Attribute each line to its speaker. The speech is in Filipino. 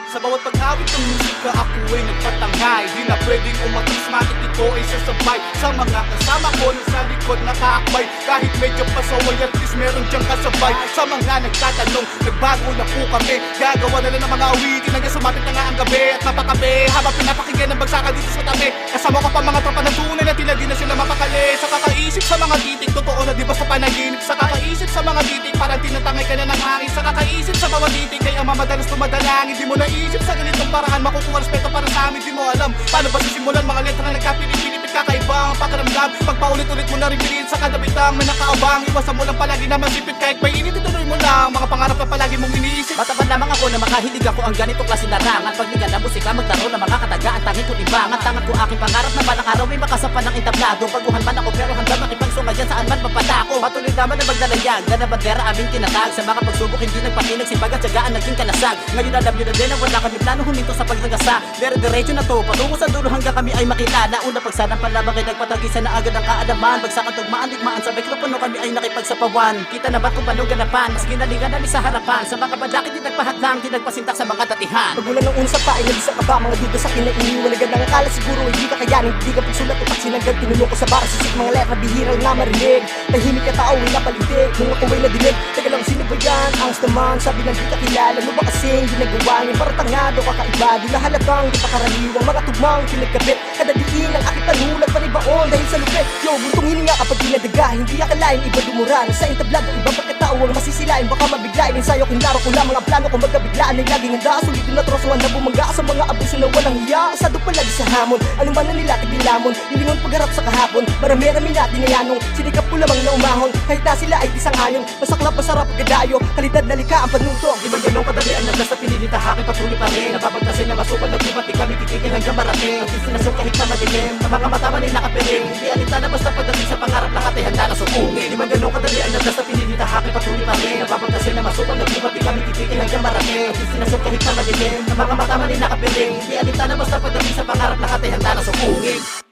Speaker 1: Sa bawat pag-awit ng musika ako ay nagpatangay. Di na pwedeng umatis, matik ito ay sasabay sa mga kasama ko na sa likod nakaakbay. Kahit medyo pasaway at least meron diyang kasabay. Sa mga nagtatanong, nagbago na po kami. Gagawa na lang ng mga awitin hanggang sumatit na nga ang gabi. At mapakabe habang pinapakinggan ng bagsakan dito sa tabi. Kasama ko pa mga tropa na tunay na tinadi na sila mapakali. Sa kakaisip sa mga titik, totoo na di ba sa panaginip. Sa kakaisip sa mga titik, parang tinatangay ka na ng hangin. Sa kakaisip sa mga titik, kaya mamadalas tumadalangin. Di mo naisip sa ganitong paraan makukuha respeto para sa amin. Di mo alam paano ba sisimulan mga letra na nagkapilip-pilipit. Kakaiba ang pakiramdam pag paulit-ulit mo na rin bilin sa kada bitang may nakaabang. Iwasan mo lang palagi na masipit kahit may init, ituloy mo lang mga pangarap na palagi mong iniisip.
Speaker 2: Matagal lamang ako na makahilig ako ang ganitong klase larangan. Pagbigyan ng musika, magtaro ng mga katagaan. Tanging kong ibangan, tangan ko aking pangarap na balang araw ay makasapan ng entablado. Baguhan man ako pero hanggang makipagsunga dyan saan man mapadako. Patuloy naman na magdalayag, na bandera aming tinatag. Sa mga pagsubok hindi nagpatinag, sipag at tsagaan naging kalasag. Ngayon alam nyo na din na wala kami plano huminto sa pagdagasa. Dire-diretso na to, patungo sa dulo hanggang kami ay makilala. Una pagsanang palamang ay nagpatagisan na agad ang kaalaman. Bagsakan tugmaan, digmaan sa mikropono kami ay nakipagsapawan. Kita naman kung paano ganapan, mas ginalingan namin sa harapan. Sa mga badakit di nagpahadlang, di nagpasintak sa mga datihan.
Speaker 3: Pagmula ng unsa pa ay nag-isa ka ba mga duda sa kinainiwalagan ng akala siguro hindi ka kayanin. Hindi ka pagsulat utak sinagad, tinulong ko sa bara sisik mga letra bihirang na marinig. Tahimik ka tao ay napalitik, nung ako ay nadinig. Teka lang sino ba yan? Angs naman, sabi lang di ka kilala. Ano ba kasing ginagawa niyo? Para tangado kakaiba, di na halatang di pa karaniwang mga tugmang pinagkabit. Kada diin ang aking panulat panibaon dahil sa lupit. Yo, buntong hininga kapag dinadaga, hindi akalain iba dumura. Sa entablado ibang pagkatao ang masisilain, baka mabiglain. Ensayo kinlaro ko lang mga plano kung magkabiglaan ay laging handa. Sulitin na trosuan na bumangga sa mga abuso na walang hiya. Asado palagi sa hamon, ano man na nilatag nilamon. Nilingon pagharap sa kahapon, marami-rami natin na yanong. Sinikap ko lamang na umahon, kahit na sila ay isang ayon. Masaklap, masarap, gadayo, kalidad na lika ang panuto.
Speaker 2: Di ba ganun kadali ang naglas sa pinilita, hakin patuloy pa rin. Napapagdasin na masupad, nagpipati kami titigil hanggang marating. Ang sinasyon kahit na madilim, ang mga mata man ay nakapiling. Hindi alita na basta pagdating sa pangarap na katay handa na sumungin. Di ba ganun kadali ang naglas sa pinilita, hakin patuloy pa rin. Napapagdasin na masupad, nagpipati kami titigil hanggang marating. Ang sinasyon kahit na madilim, ang mga mata man ay nakapiling. Hindi alita na basta pagdating sa pangarap na katay handa na sumungin.